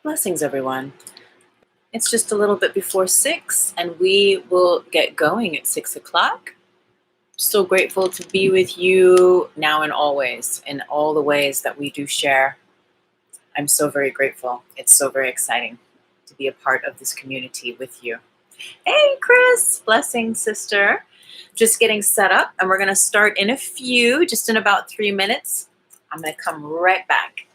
Blessings, everyone. It's just a little bit before 6, and we will get going at 6 o'clock. So grateful to be with you now and always in all the ways that we do share. I'm so very grateful. It's so very exciting to be a part of this community with you. Hey, Chris. Blessings, sister. Just getting set up, and we're going to start in a few, just in about 3 minutes. I'm going to come right back.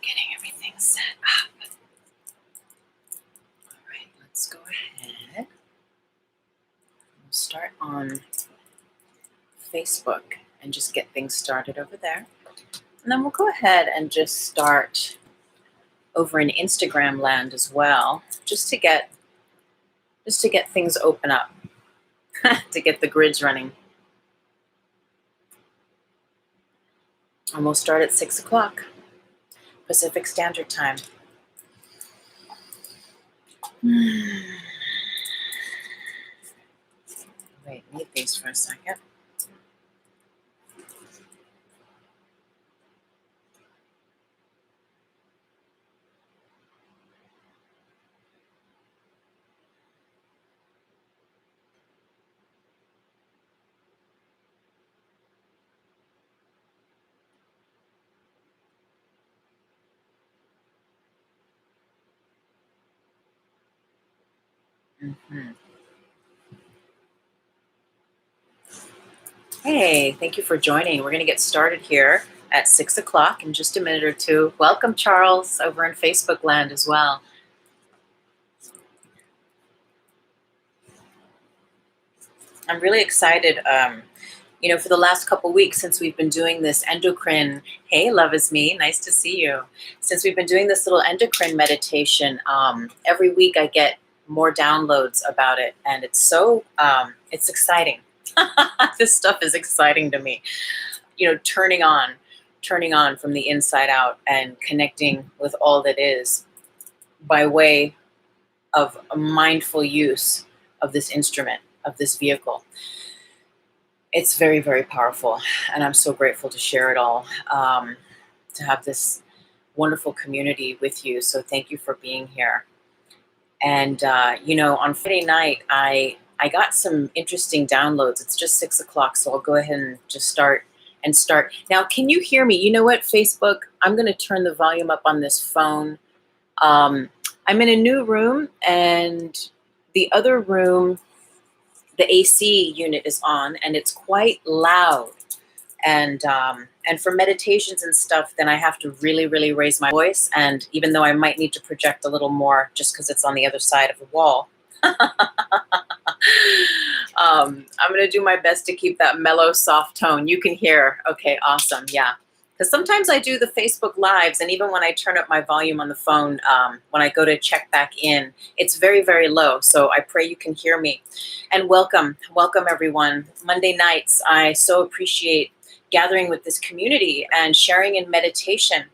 Getting everything set up. All right, let's go ahead. We'll start on Facebook and just get things started over there. And then we'll go ahead and just start over in Instagram land as well, just to get things open up, to get the grids running. And we'll start at 6 o'clock Pacific Standard Time. Wait, need these for a second. Mm-hmm. Hey, thank you for joining. We're going to get started here at 6 o'clock in just a minute or two. Welcome, Charles, over in Facebook land as well. I'm really excited. For the last couple weeks since we've been doing this endocrine, hey, love is me, nice to see you. Since we've been doing this little endocrine meditation, every week I get more downloads about it, and it's it's exciting. This stuff is exciting to me. Turning on from the inside out and connecting with all that is by way of a mindful use of this instrument, of this vehicle. It's very, very powerful, and I'm so grateful to share it all, to have this wonderful community with you. So thank you for being here. And, on Friday night, I got some interesting downloads. It's just 6 o'clock, so I'll go ahead and just start. Now, can you hear me? You know what, Facebook? I'm going to turn the volume up on this phone. I'm in a new room, and the other room, the AC unit is on, and it's quite loud. And for meditations and stuff, then I have to really, really raise my voice. And even though I might need to project a little more just because it's on the other side of the wall, I'm going to do my best to keep that mellow, soft tone. You can hear. Okay, awesome. Yeah. Because sometimes I do the Facebook Lives, and even when I turn up my volume on the phone, when I go to check back in, it's very, very low. So I pray you can hear me. And welcome everyone. Monday nights, I so appreciate gathering with this community and sharing in meditation.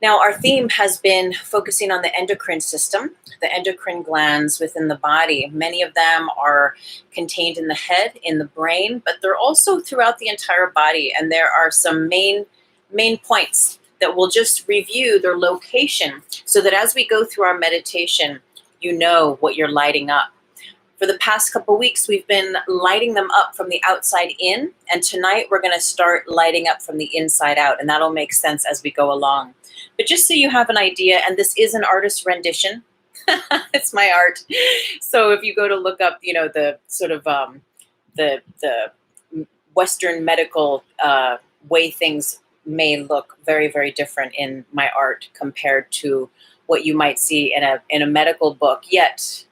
Now, our theme has been focusing on the endocrine system, the endocrine glands within the body. Many of them are contained in the head, in the brain, but they're also throughout the entire body. And there are some main points that we'll just review their location so that as we go through our meditation, you know what you're lighting up. For the past couple weeks, we've been lighting them up from the outside in, and tonight we're going to start lighting up from the inside out, and that'll make sense as we go along. But just so you have an idea, and this is an artist rendition, it's my art. So if you go to look up, the sort of the Western medical way things may look very, very different in my art compared to what you might see in a medical book, yet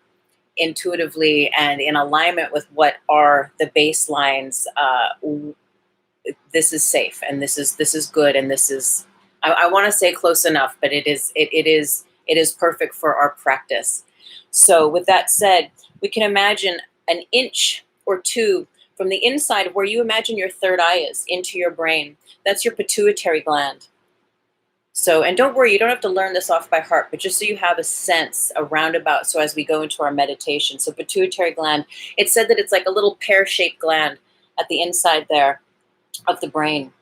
intuitively and in alignment with what are the baselines, this is safe, and this is good, and this is, I want to say close enough, but it is it is perfect for our practice. So with that said, we can imagine an inch or two from the inside of where you imagine your third eye is into your brain. That's your pituitary gland. So, and don't worry, you don't have to learn this off by heart, but just so you have a sense, a roundabout, so as we go into our meditation. So pituitary gland, it's said that it's like a little pear-shaped gland at the inside there of the brain.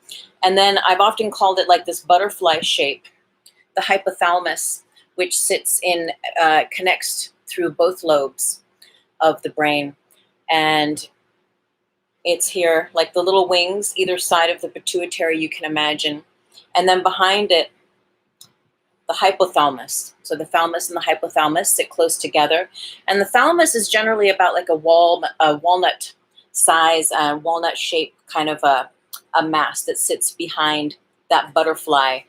And then I've often called it like this butterfly shape, the hypothalamus, which sits in, connects through both lobes of the brain. And it's here, like the little wings, either side of the pituitary, you can imagine. And then behind it, the hypothalamus. So the thalamus and the hypothalamus sit close together. And the thalamus is generally about like a walnut size, walnut shape kind of a mass that sits behind that butterfly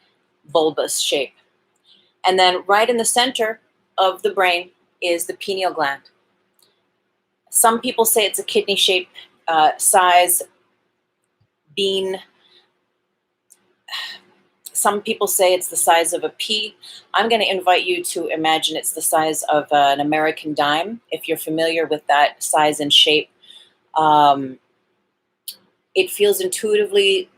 bulbous shape. And then right in the center of the brain is the pineal gland. Some people say it's a kidney shape, size, bean. Some people say it's the size of a pea. I'm going to invite you to imagine it's the size of an American dime, if you're familiar with that size and shape. It feels intuitively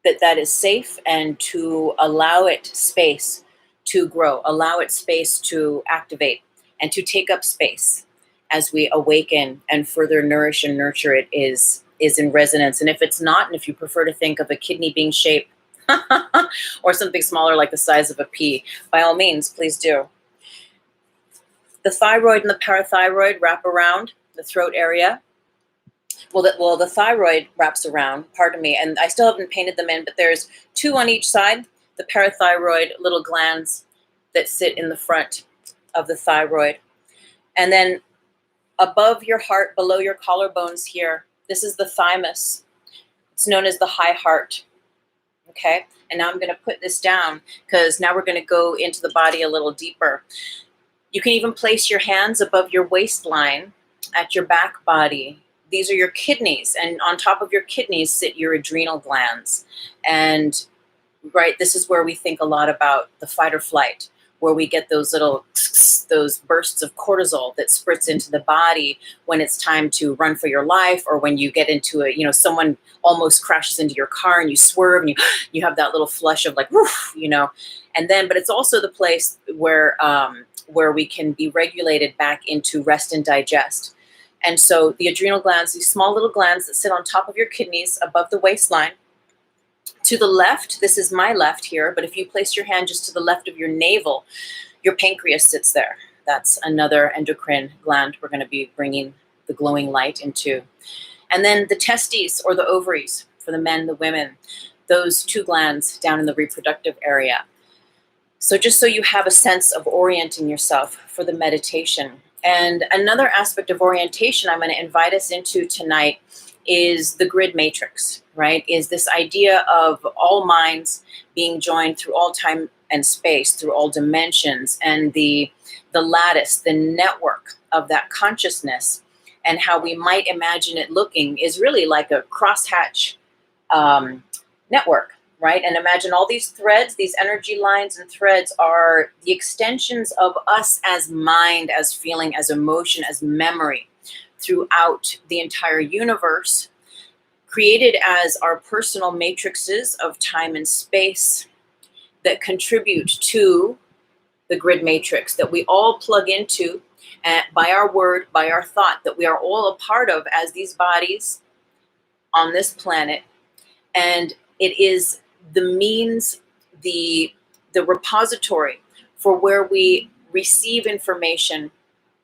that is safe, and to allow it space to grow, allow it space to activate and to take up space as we awaken and further nourish and nurture it is in resonance. And if it's not, and if you prefer to think of a kidney bean shape or something smaller like the size of a pea, by all means, please do. The thyroid and the parathyroid wrap around the throat area. Well, the thyroid wraps around, pardon me, and I still haven't painted them in, but there's two on each side, the parathyroid little glands that sit in the front of the thyroid. And then above your heart, below your collarbones here, this is the thymus. It's known as the high heart. Okay, and now I'm going to put this down because now we're going to go into the body a little deeper. You can even place your hands above your waistline at your back body. These are your kidneys, and on top of your kidneys sit your adrenal glands. And right, this is where we think a lot about the fight or flight, where we get those little those bursts of cortisol that spritz into the body when it's time to run for your life, or when you get into a, someone almost crashes into your car and you swerve and you have that little flush of like, woof, and then, but it's also the place where we can be regulated back into rest and digest. And so the adrenal glands, these small little glands that sit on top of your kidneys above the waistline. To the left, this is my left here, but if you place your hand just to the left of your navel, your pancreas sits there. That's another endocrine gland we're going to be bringing the glowing light into. And then the testes, or the ovaries, for the men, the women, those two glands down in the reproductive area. So just so you have a sense of orienting yourself for the meditation. And another aspect of orientation I'm going to invite us into tonight is the grid matrix, right? Is this idea of all minds being joined through all time and space, through all dimensions, and the lattice, the network of that consciousness, and how we might imagine it looking is really like a crosshatch network, right? And imagine all these threads, these energy lines and threads are the extensions of us as mind, as feeling, as emotion, as memory throughout the entire universe, created as our personal matrices of time and space that contribute to the grid matrix that we all plug into by our word, by our thought, that we are all a part of as these bodies on this planet. And it is the means, the repository for where we receive information,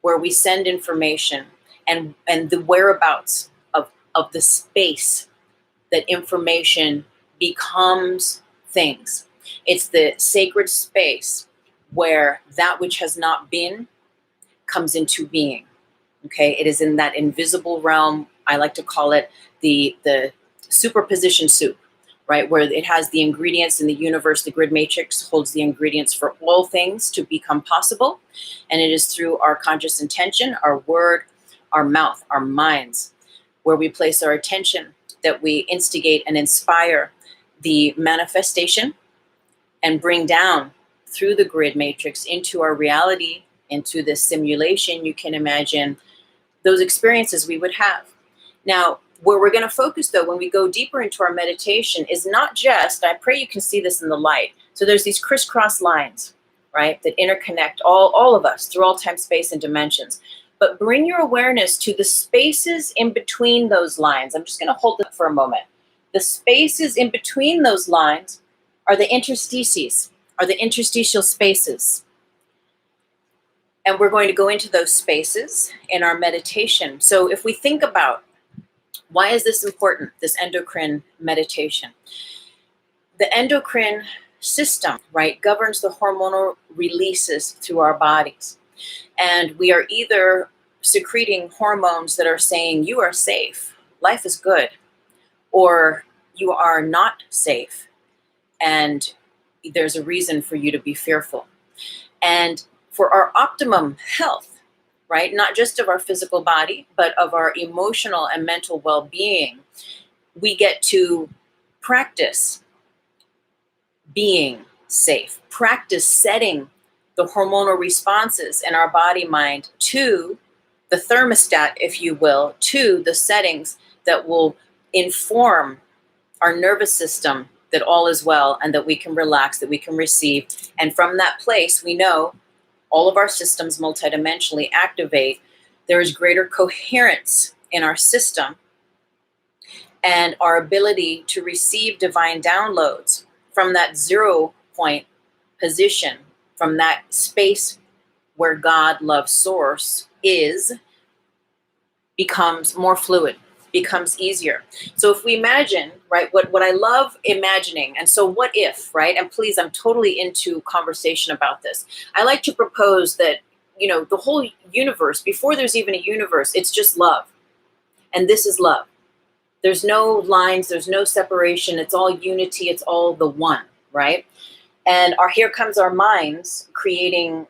where we send information, and the whereabouts of the space that information becomes things. It's the sacred space where that which has not been comes into being. Okay, it is in that invisible realm. I like to call it the superposition soup, right? Where it has the ingredients in the universe. The grid matrix holds the ingredients for all things to become possible. And it is through our conscious intention, our word, our mouth, our minds, where we place our attention, that we instigate and inspire the manifestation and bring down through the grid matrix into our reality, into this simulation, you can imagine those experiences we would have. Now, where we're going to focus, though, when we go deeper into our meditation is not just, I pray you can see this in the light. So there's these crisscross lines, right, that interconnect all of us through all time, space, and dimensions. But bring your awareness to the spaces in between those lines. I'm just going to hold it for a moment. The spaces in between those lines are the interstices, are the interstitial spaces. And we're going to go into those spaces in our meditation. So if we think about, why is this important, this endocrine meditation? The endocrine system, right, governs the hormonal releases through our bodies. And we are either secreting hormones that are saying you are safe, life is good, or you are not safe, and there's a reason for you to be fearful. And for our optimum health, right, not just of our physical body, but of our emotional and mental well-being, we get to practice being safe, practice setting the hormonal responses in our body mind to the thermostat, if you will, to the settings that will inform our nervous system that all is well and that we can relax, that we can receive. And from that place, we know all of our systems multidimensionally activate. There is greater coherence in our system and our ability to receive divine downloads from that 0 point position, from that space where God, love, source is, becomes more fluid, becomes easier. So if we imagine, right, what I love imagining, and so what if, right, and please, I'm totally into conversation about this. I like to propose that, you know, the whole universe, before there's even a universe, it's just love. And this is love. There's no lines, there's no separation, it's all unity, it's all the one, right? And here comes our minds creating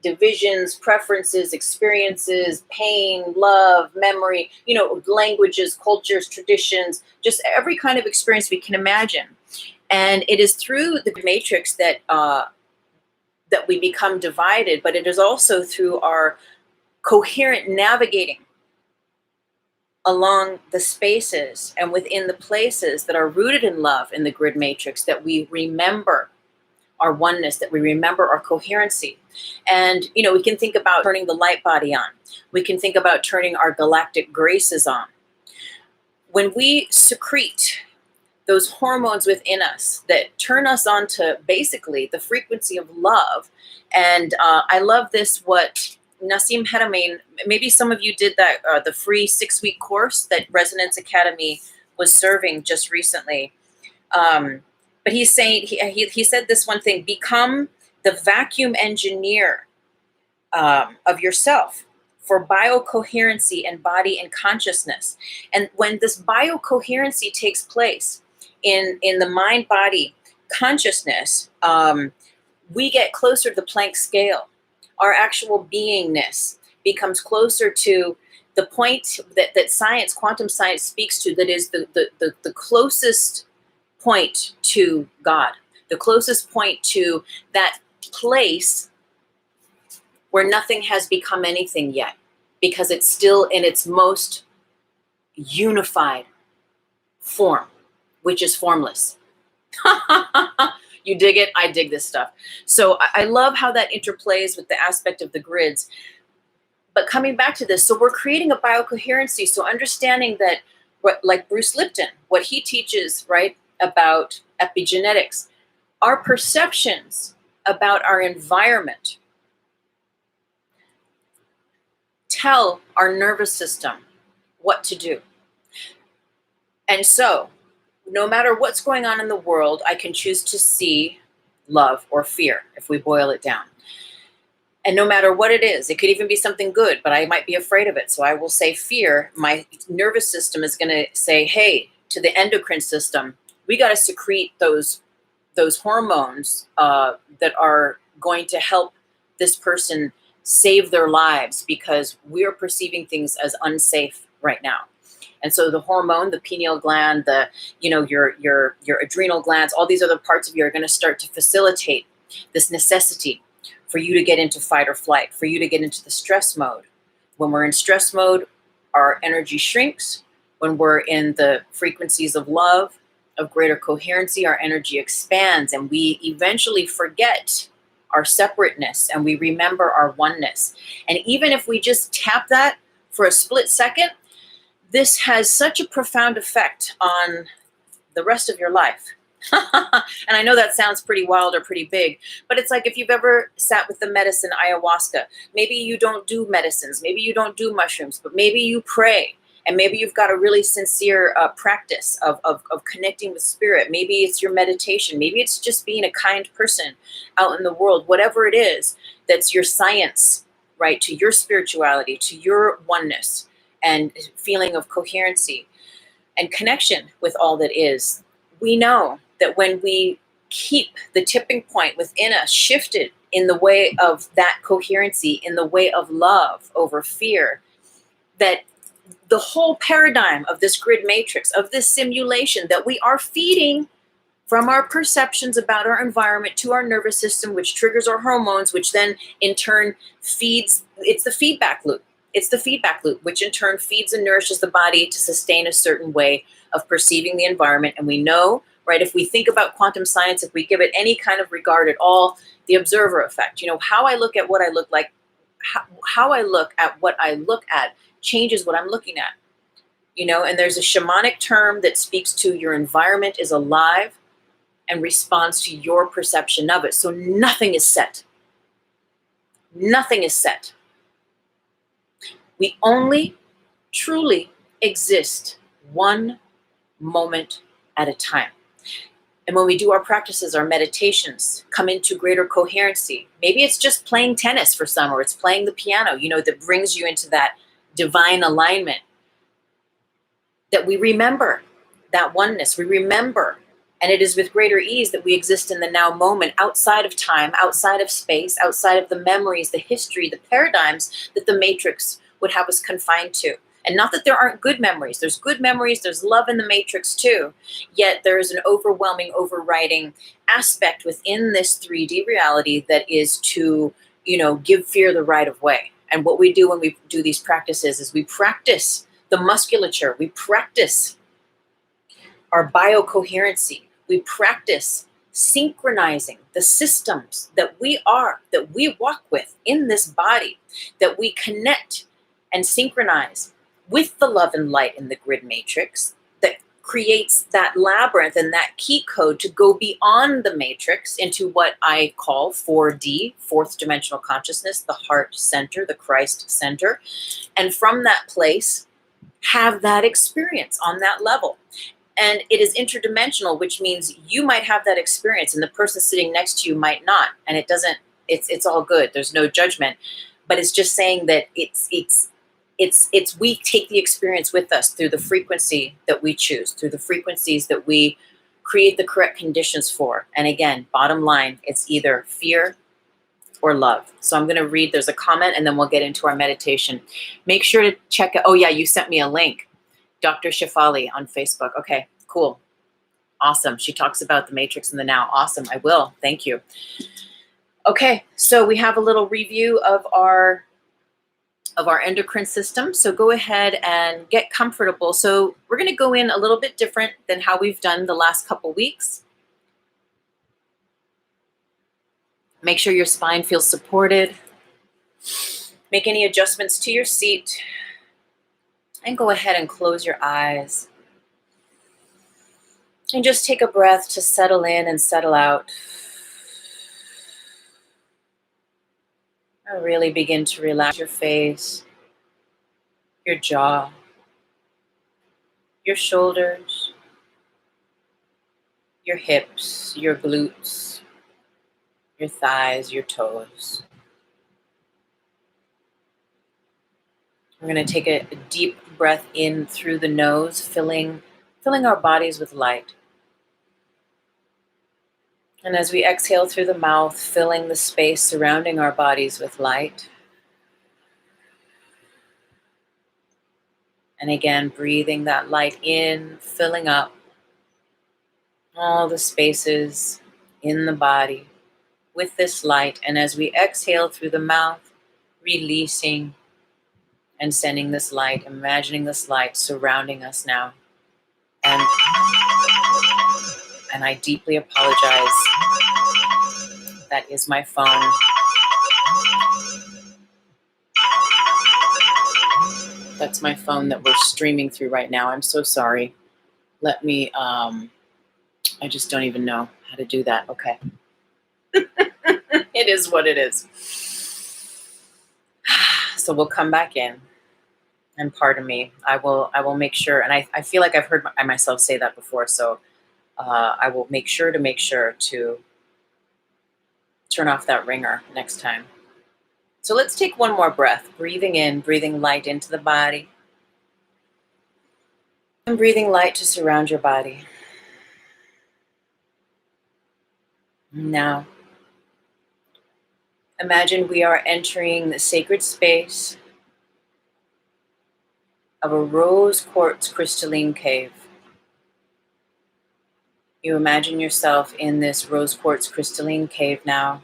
divisions, preferences, experiences, pain, love, memory, you know, languages, cultures, traditions, just every kind of experience we can imagine. And it is through the matrix that that we become divided, but it is also through our coherent navigating along the spaces and within the places that are rooted in love in the grid matrix that we remember our oneness, that we remember our coherency. And, you know, we can think about turning the light body on. We can think about turning our galactic graces on. When we secrete those hormones within us that turn us on to basically the frequency of love. And I love this, what Nassim Haramein, maybe some of you did that, the free 6-week course that Resonance Academy was serving just recently. But he's saying, he said this one thing: become the vacuum engineer of yourself for biocoherency and body and consciousness. And when this biocoherency takes place in the mind-body consciousness, we get closer to the Planck scale. Our actual beingness becomes closer to the point that science, quantum science, speaks to, that is the closest point to God, the closest point to that place where nothing has become anything yet, because it's still in its most unified form, which is formless. You dig it? I dig this stuff. So I love how that interplays with the aspect of the grids. But coming back to this, so we're creating a biocoherency. So understanding that, like Bruce Lipton, what he teaches, right, about epigenetics, our perceptions about our environment tell our nervous system what to do. And so no matter what's going on in the world, I can choose to see love or fear, if we boil it down. And no matter what it is, it could even be something good, but I might be afraid of it. So I will say fear. My nervous system is going to say, hey, to the endocrine system, we got to secrete those hormones that are going to help this person save their lives, because we're perceiving things as unsafe right now. And so the hormone, the pineal gland, your adrenal glands, all these other parts of you are going to start to facilitate this necessity for you to get into fight or flight, for you to get into the stress mode. When we're in stress mode, our energy shrinks. When we're in the frequencies of love, of greater coherency, our energy expands, and we eventually forget our separateness and we remember our oneness. And even if we just tap that for a split second, this has such a profound effect on the rest of your life. And I know that sounds pretty wild or pretty big, but it's like if you've ever sat with the medicine ayahuasca, maybe you don't do medicines, maybe you don't do mushrooms, but maybe you pray. And maybe you've got a really sincere practice of connecting with spirit. Maybe it's your meditation. Maybe it's just being a kind person out in the world. Whatever it is, that's your science, right? To your spirituality, to your oneness and feeling of coherency and connection with all that is. We know that when we keep the tipping point within us shifted in the way of that coherency, in the way of love over fear, that the whole paradigm of this grid matrix, of this simulation that we are feeding from our perceptions about our environment to our nervous system, which triggers our hormones, which then in turn feeds, it's the feedback loop. It's the feedback loop, which in turn feeds and nourishes the body to sustain a certain way of perceiving the environment. And we know, right, if we think about quantum science, if we give it any kind of regard at all, the observer effect, how I look at what I look like, how I look at what I look at changes what I'm looking at, and there's a shamanic term that speaks to your environment is alive and responds to your perception of it. So nothing is set. Nothing is set. We only truly exist one moment at a time. And when we do our practices, our meditations, come into greater coherency. Maybe it's just playing tennis for some, or it's playing the piano, that brings you into that divine alignment, that we remember that oneness. We remember, and it is with greater ease that we exist in the now moment, outside of time, outside of space, outside of the memories, the history, the paradigms that the matrix would have us confined to. And not that there aren't good memories. There's good memories. There's love in the matrix too. Yet there is an overwhelming, overriding aspect within this 3D reality that is to, give fear the right of way. And what we do when we do these practices is we practice the musculature. We practice our biocoherency. We practice synchronizing the systems that we walk with in this body, that we connect and synchronize with the love and light in the grid matrix that creates that labyrinth and that key code to go beyond the matrix into what I call 4D, fourth dimensional consciousness, the heart center, the Christ center. And from that place, have that experience on that level. And it is interdimensional, which means you might have that experience and the person sitting next to you might not. And it's all good. There's no judgment. But it's just saying that we take the experience with us through the frequency that we choose, through the frequencies that we create the correct conditions for. And again, bottom line, it's either fear or love. So I'm going to read, there's a comment, and then we'll get into our meditation. Make sure to check it. Oh yeah, you sent me a link. Dr. Shefali on Facebook. Okay, cool. Awesome. She talks about the matrix and the now. Awesome. I will. Thank you. Okay, so we have a little review of our endocrine system. So go ahead and get comfortable. So we're going to go in a little bit different than how we've done the last couple weeks. Make sure your spine feels supported. Make any adjustments to your seat. And go ahead and close your eyes. And just take a breath to settle in and settle out. And really begin to relax your face, your jaw, your shoulders, your hips, your glutes, your thighs, your toes. We're going to take a deep breath in through the nose, filling our bodies with light. And as we exhale through the mouth, filling the space surrounding our bodies with light. And again, breathing that light in, filling up all the spaces in the body. with this light. And as we exhale through the mouth, releasing and sending this light, imagining this light surrounding us now. And I deeply apologize. That is my phone. That's my phone that we're streaming through right now. I'm so sorry. Let me, I just don't even know how to do that. Okay. It is what it is. So we'll come back in. And pardon me, I will make sure, and I feel like I've heard myself say that before, so I will make sure to turn off that ringer next time. So let's take one more breath, breathing in, breathing light into the body, and breathing light to surround your body. Now, imagine we are entering the sacred space of a rose quartz crystalline cave. You imagine yourself in this rose quartz crystalline cave now.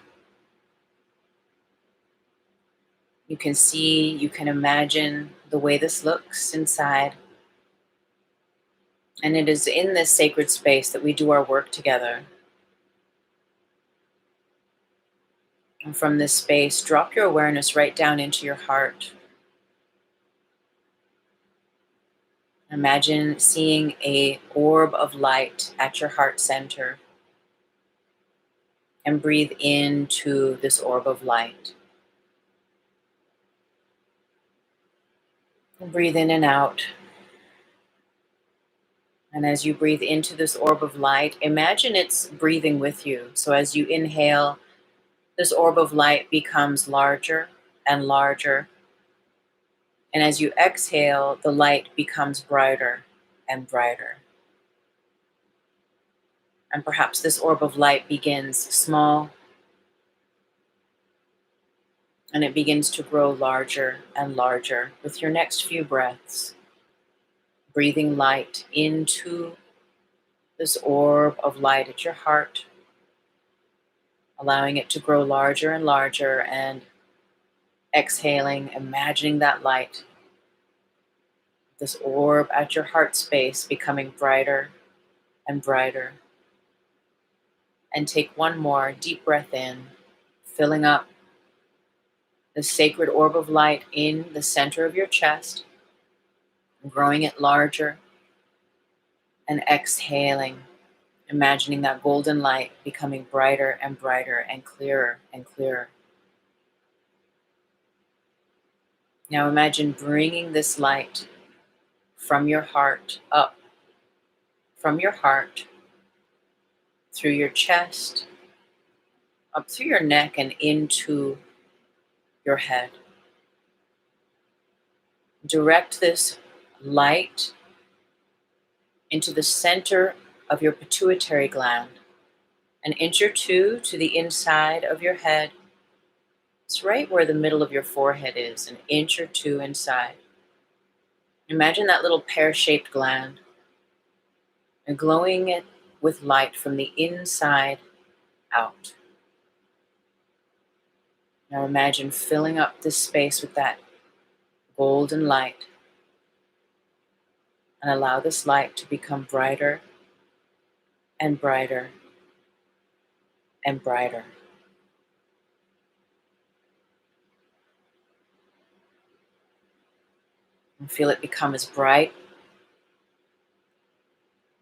You can see, you can imagine the way this looks inside. And it is in this sacred space that we do our work together. And from this space, drop your awareness right down into your heart. Imagine seeing an orb of light at your heart center. And breathe into this orb of light. And breathe in and out. And as you breathe into this orb of light, imagine it's breathing with you. So as you inhale, this orb of light becomes larger and larger. And as you exhale, the light becomes brighter and brighter. And perhaps this orb of light begins small, and it begins to grow larger and larger with your next few breaths. Breathing light into this orb of light at your heart, allowing it to grow larger and larger, and exhaling, imagining that light, this orb at your heart space becoming brighter and brighter. And take one more deep breath in, filling up the sacred orb of light in the center of your chest, growing it larger, and exhaling, imagining that golden light becoming brighter and brighter and clearer and clearer. Now imagine bringing this light from your heart up, from your heart, through your chest, up through your neck and into your head. Direct this light into the center of your pituitary gland, an inch or two to the inside of your head. It's right where the middle of your forehead is, an inch or two inside. Imagine that little pear-shaped gland and glowing it with light from the inside out. Now imagine filling up this space with that golden light, and allow this light to become brighter and brighter and brighter. And feel it become as bright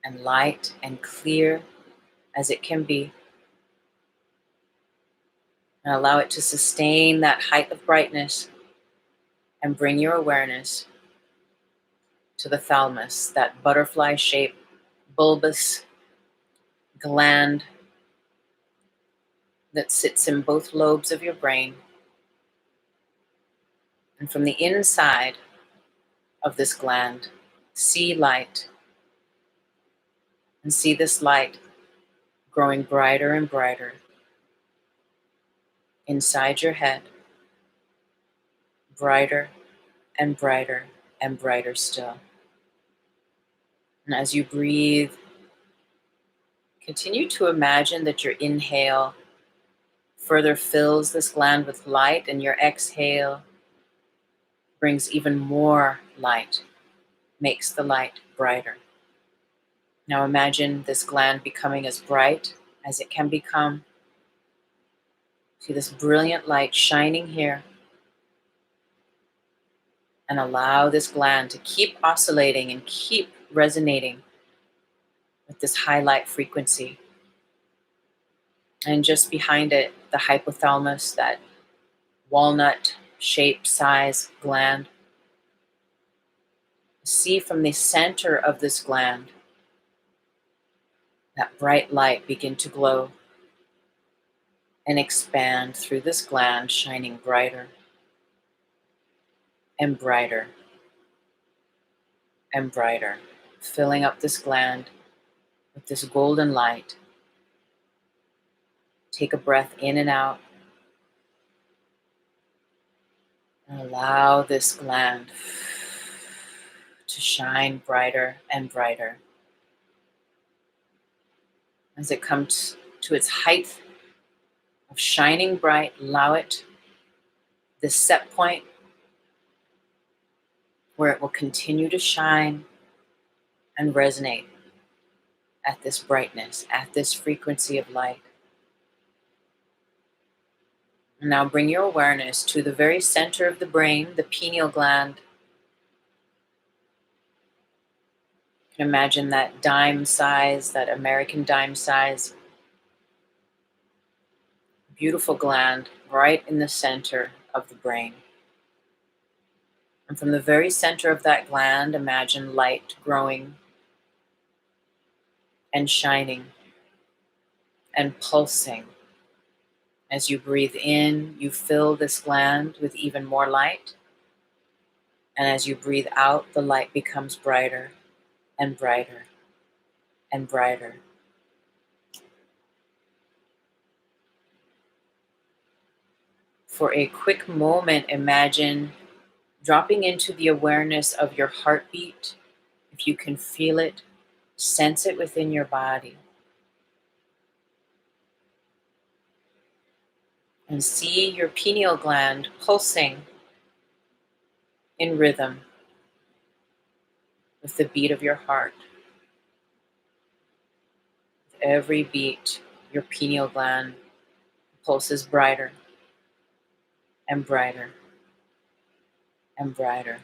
and light and clear as it can be. And allow it to sustain that height of brightness, and bring your awareness to the thalamus, that butterfly-shaped bulbous gland that sits in both lobes of your brain. And from the inside of this gland, see light, and see this light growing brighter and brighter inside your head, brighter and brighter and brighter still. And as you breathe, continue to imagine that your inhale further fills this gland with light, and your exhale brings even more light, makes the light brighter. Now imagine this gland becoming as bright as it can become. See this brilliant light shining here, and allow this gland to keep oscillating and keep resonating with this high light frequency. And just behind it, the hypothalamus, that walnut shaped size gland. See from the center of this gland that bright light begin to glow and expand through this gland, shining brighter and brighter and brighter, filling up this gland with this golden light. Take a breath in and out, and allow this gland to shine brighter and brighter. As it comes to its height of shining bright, allow it this set point where it will continue to shine and resonate at this brightness, at this frequency of light. And now bring your awareness to the very center of the brain, the pineal gland. You can imagine that dime size, that American dime size, beautiful gland right in the center of the brain. And from the very center of that gland, imagine light growing and shining and pulsing. As you breathe in, you fill this gland with even more light. And as you breathe out, the light becomes brighter and brighter and brighter. For a quick moment, imagine dropping into the awareness of your heartbeat. If you can feel it, sense it within your body. And see your pineal gland pulsing in rhythm with the beat of your heart. With every beat, your pineal gland pulses brighter and brighter and brighter,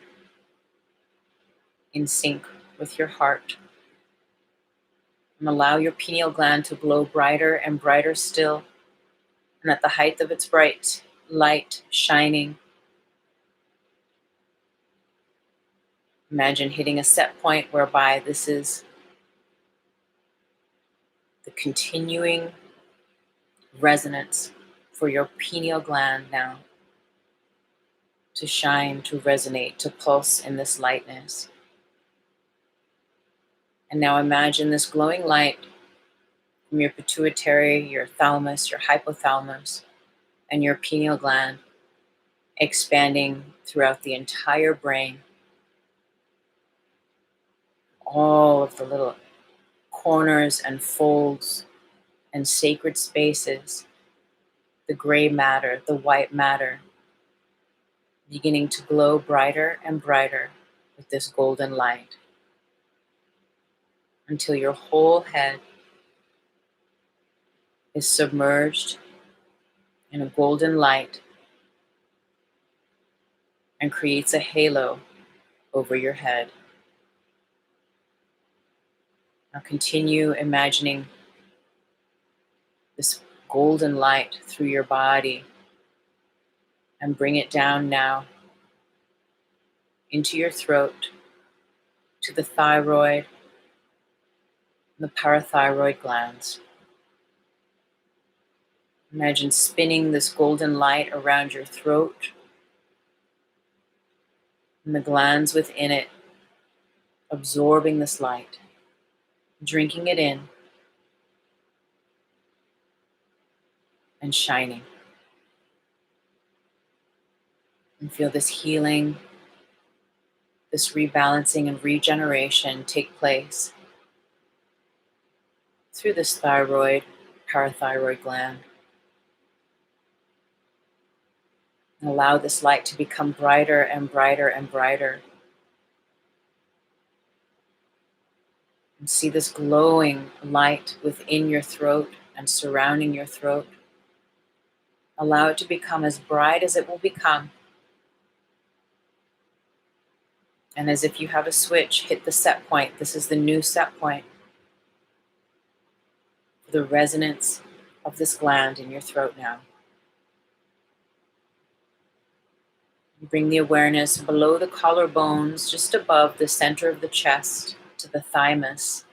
in sync with your heart. And allow your pineal gland to glow brighter and brighter still. And at the height of its bright light shining, imagine hitting a set point whereby this is the continuing resonance for your pineal gland now to shine, to resonate, to pulse in this lightness. And now imagine this glowing light from your pituitary, your thalamus, your hypothalamus, and your pineal gland expanding throughout the entire brain. All of the little corners and folds and sacred spaces, the gray matter, the white matter, beginning to glow brighter and brighter with this golden light, until your whole head is submerged in a golden light and creates a halo over your head. Now continue imagining this golden light through your body, and bring it down now into your throat, to the thyroid and the parathyroid glands. Imagine spinning this golden light around your throat and the glands within it, absorbing this light, drinking it in, and shining. And feel this healing, this rebalancing and regeneration take place through this thyroid, parathyroid gland. And allow this light to become brighter and brighter and brighter. And see this glowing light within your throat and surrounding your throat. Allow it to become as bright as it will become. And as if you have a switch, hit the set point. This is the new set point. The resonance of this gland in your throat now. Bring the awareness below the collarbones, just above the center of the chest, to the thymus.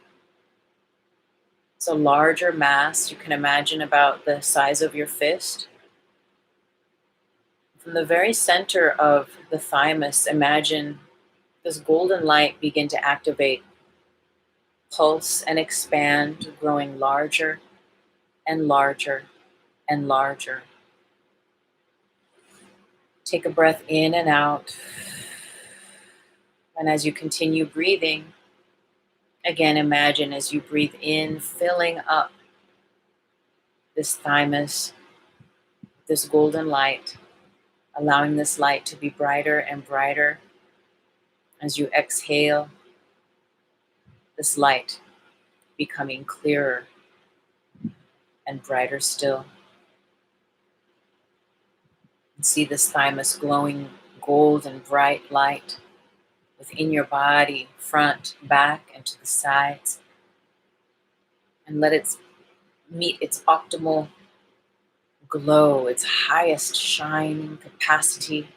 It's a larger mass. You can imagine about the size of your fist. From the very center of the thymus, imagine this golden light begin to activate, pulse and expand, growing larger and larger and larger. Take a breath in and out. And as you continue breathing, again, imagine as you breathe in, filling up this thymus, this golden light, allowing this light to be brighter and brighter. As you exhale, this light becoming clearer and brighter still. And see this thymus glowing gold and bright light within your body, front, back, and to the sides. And let it meet its optimal glow, its highest shining capacity.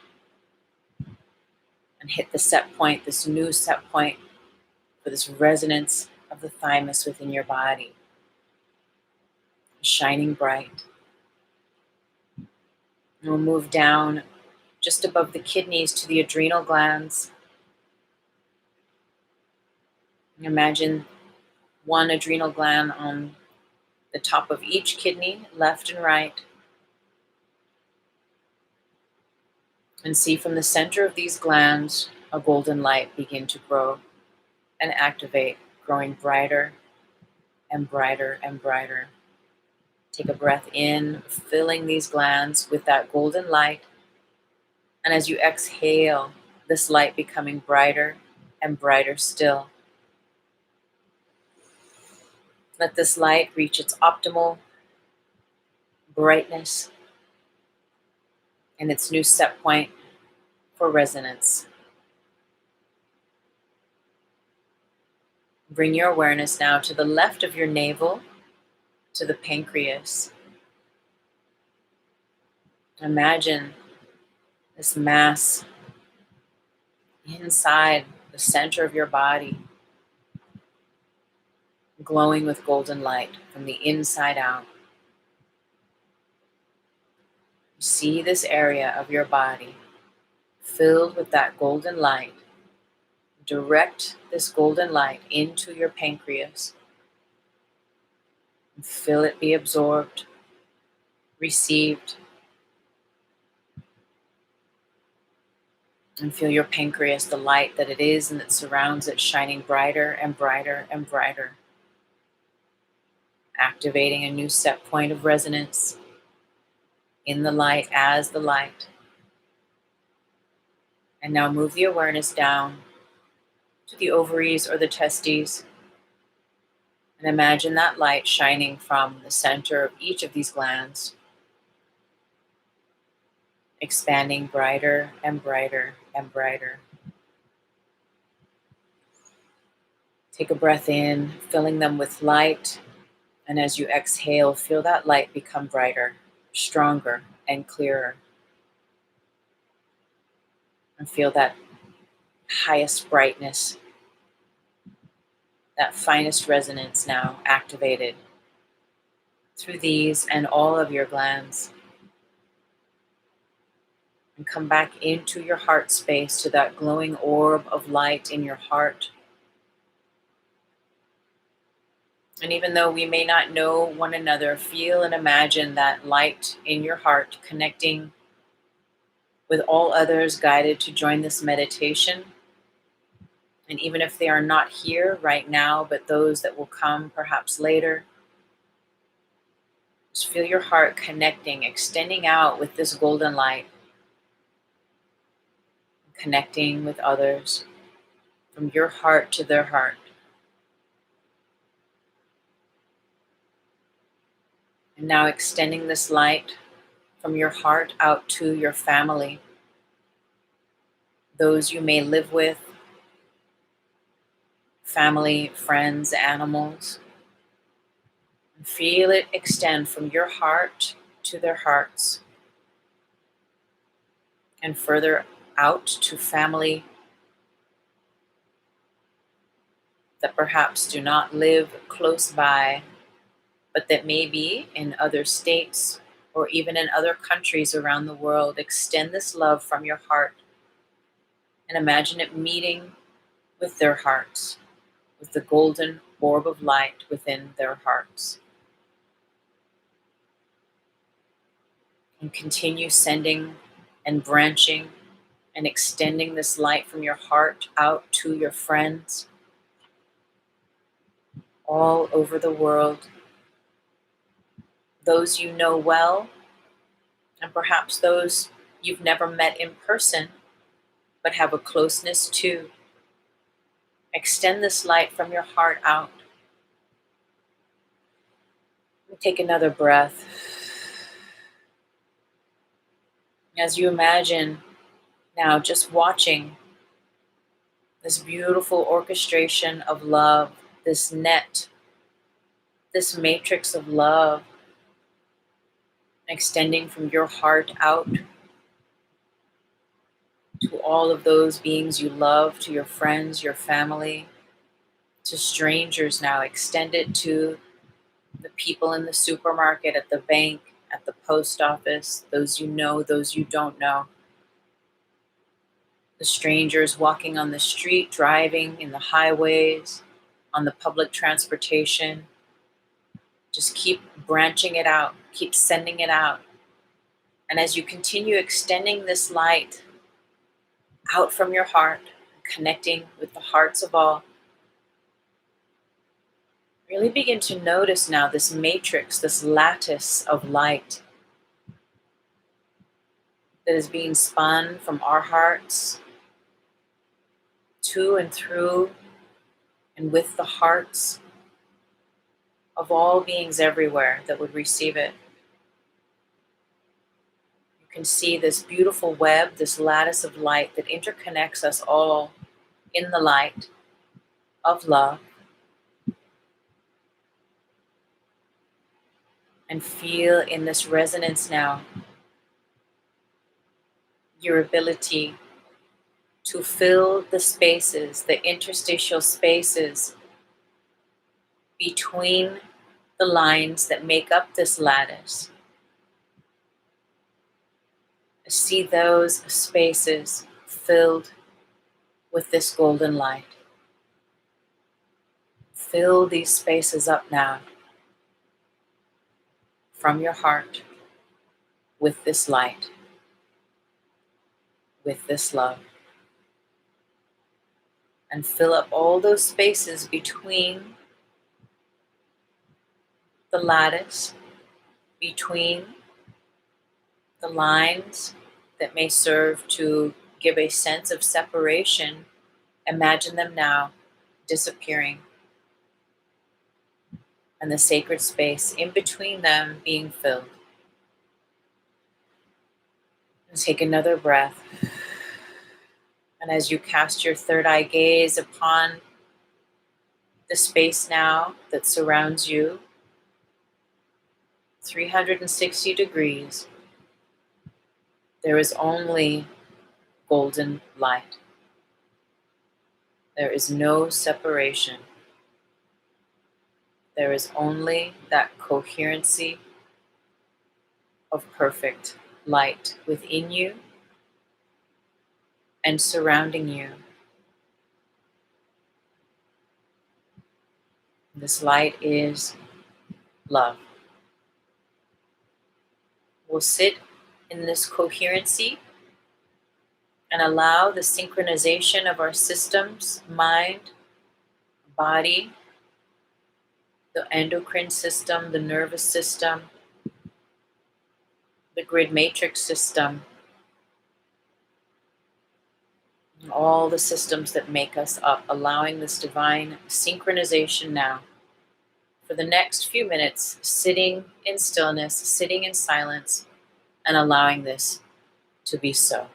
And hit the set point, this new set point for this resonance of the thymus within your body. Shining bright. And we'll move down just above the kidneys to the adrenal glands. And imagine one adrenal gland on the top of each kidney, left and right. And see from the center of these glands a golden light begin to grow and activate, growing brighter and brighter and brighter. Take a breath in, filling these glands with that golden light. And as you exhale, this light becoming brighter and brighter still. Let this light reach its optimal brightness and its new set point for resonance. Bring your awareness now to the left of your navel, to the pancreas. Imagine this mass inside the center of your body, glowing with golden light from the inside out. See this area of your body filled with that golden light. Direct this golden light into your pancreas. And feel it be absorbed, received. And feel your pancreas, the light that it is and that surrounds it, shining brighter and brighter and brighter. Activating a new set point of resonance in the light as the light. And now move the awareness down to the ovaries or the testes. And imagine that light shining from the center of each of these glands, expanding brighter and brighter and brighter. Take a breath in, filling them with light. And as you exhale, feel that light become brighter, stronger, and clearer. And feel that highest brightness, that finest resonance now activated through these and all of your glands. And come back into your heart space, to that glowing orb of light in your heart. And even though we may not know one another, feel and imagine that light in your heart connecting with all others guided to join this meditation. And even if they are not here right now, but those that will come perhaps later, just feel your heart connecting, extending out with this golden light, connecting with others from your heart to their heart. And now extending this light from your heart out to your family, those you may live with, family, friends, animals. And feel it extend from your heart to their hearts and further out to family that perhaps do not live close by, but that may be in other states or even in other countries around the world. Extend this love from your heart and imagine it meeting with their hearts, with the golden orb of light within their hearts. And continue sending and branching and extending this light from your heart out to your friends all over the world, those you know well, and perhaps those you've never met in person, but have a closeness to. Extend this light from your heart out. And take another breath. As you imagine now just watching this beautiful orchestration of love, this net, this matrix of love, extending from your heart out to all of those beings you love, to your friends, your family, to strangers now. Extend it to the people in the supermarket, at the bank, at the post office, those you know, those you don't know. The strangers walking on the street, driving in the highways, on the public transportation. Just keep branching it out, keep sending it out. And as you continue extending this light out from your heart, connecting with the hearts of all, really begin to notice now this matrix, this lattice of light that is being spun from our hearts to and through and with the hearts of all beings everywhere that would receive it. You can see this beautiful web, this lattice of light that interconnects us all in the light of love. And feel in this resonance now your ability to fill the spaces, the interstitial spaces between the lines that make up this lattice. See those spaces filled with this golden light. Fill these spaces up now from your heart with this light, with this love. And fill up all those spaces between the lattice, between the lines that may serve to give a sense of separation. Imagine them now disappearing, and the sacred space in between them being filled. And take another breath. And as you cast your third eye gaze upon the space now that surrounds you, 360 degrees, there is only golden light. There is no separation. There is only that coherency of perfect light within you and surrounding you. This light is love. We'll sit in this coherency and allow the synchronization of our systems, mind, body, the endocrine system, the nervous system, the grid matrix system, and all the systems that make us up, allowing this divine synchronization now for the next few minutes, sitting in stillness, sitting in silence, and allowing this to be so.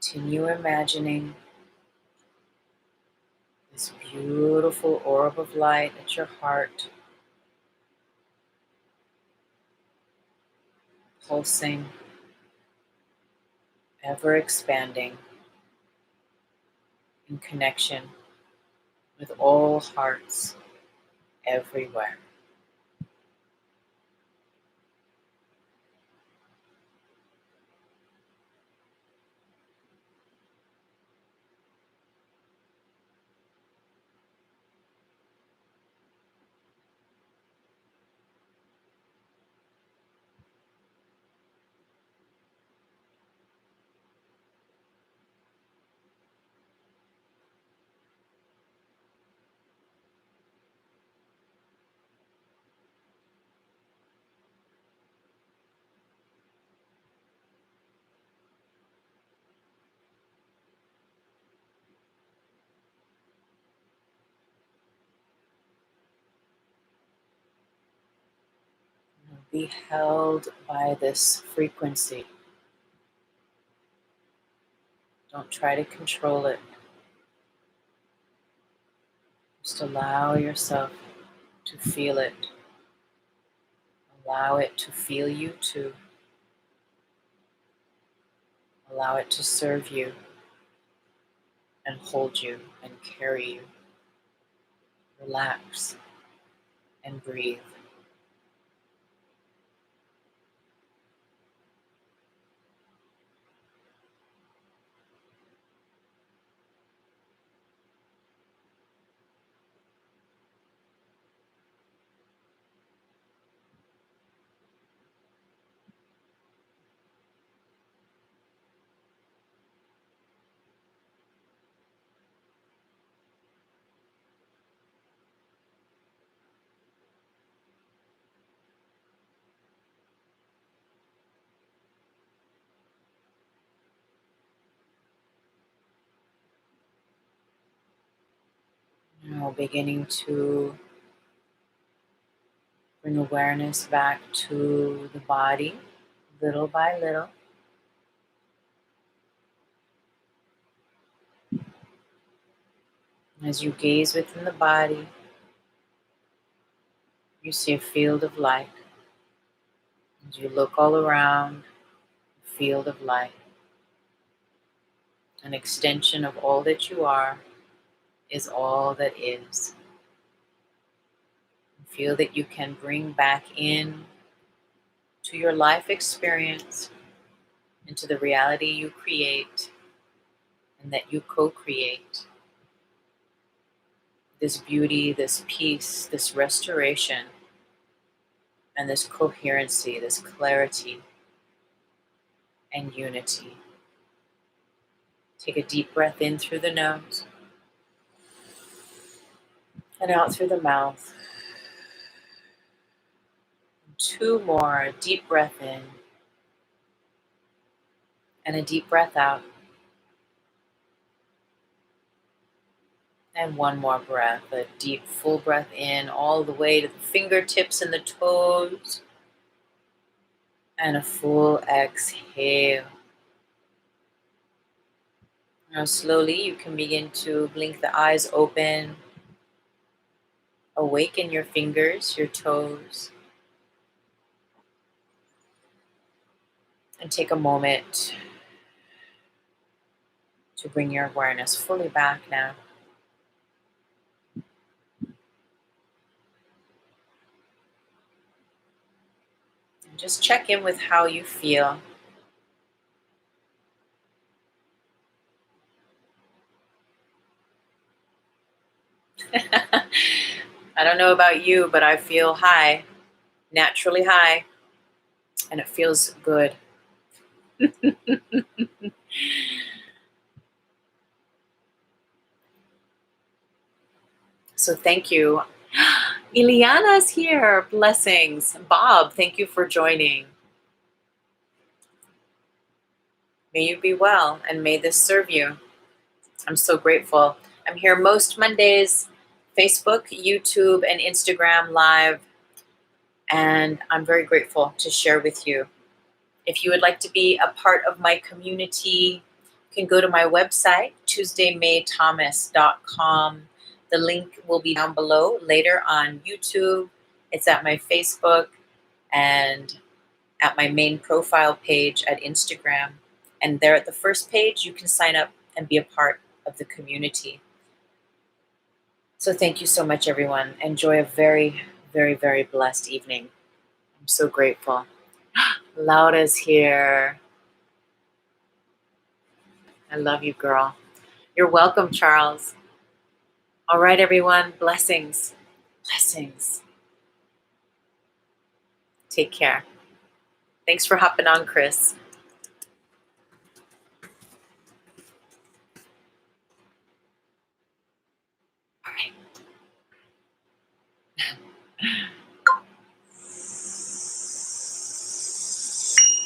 Continue imagining this beautiful orb of light at your heart, pulsing, ever expanding in connection with all hearts everywhere. Be held by this frequency. Don't try to control it. Just allow yourself to feel it. Allow it to feel you too. Allow it to serve you and hold you and carry you. Relax and breathe. Now beginning to bring awareness back to the body, little by little. As you gaze within the body, you see a field of light. As you look all around, a field of light, an extension of all that you are is all that is. Feel that you can bring back in to your life experience, into the reality you create and that you co-create. This beauty, this peace, this restoration, and this coherency, this clarity and unity. Take a deep breath in through the nose and out through the mouth. 2 more, a deep breath in and a deep breath out. And one more breath, a deep, full breath in all the way to the fingertips and the toes. And a full exhale. Now slowly you can begin to blink the eyes open. Awaken your fingers, your toes. And take a moment to bring your awareness fully back now. And just check in with how you feel. I don't know about you, but I feel high, naturally high, and it feels good. So thank you. Ileana's here. Blessings. Bob, thank you for joining. May you be well, and may this serve you. I'm so grateful. I'm here most Mondays, Facebook, YouTube, and Instagram live, and I'm very grateful to share with you. If you would like to be a part of my community, you can go to my website, tuesdaymaythomas.com. The link will be down below later on YouTube. It's at my Facebook and at my main profile page at Instagram. And there at the first page, you can sign up and be a part of the community. So thank you so much, everyone. Enjoy a very, very, very blessed evening. I'm so grateful. Laura's here. I love you, girl. You're welcome, Charles. All right, everyone. Blessings. Blessings. Take care. Thanks for hopping on, Chris.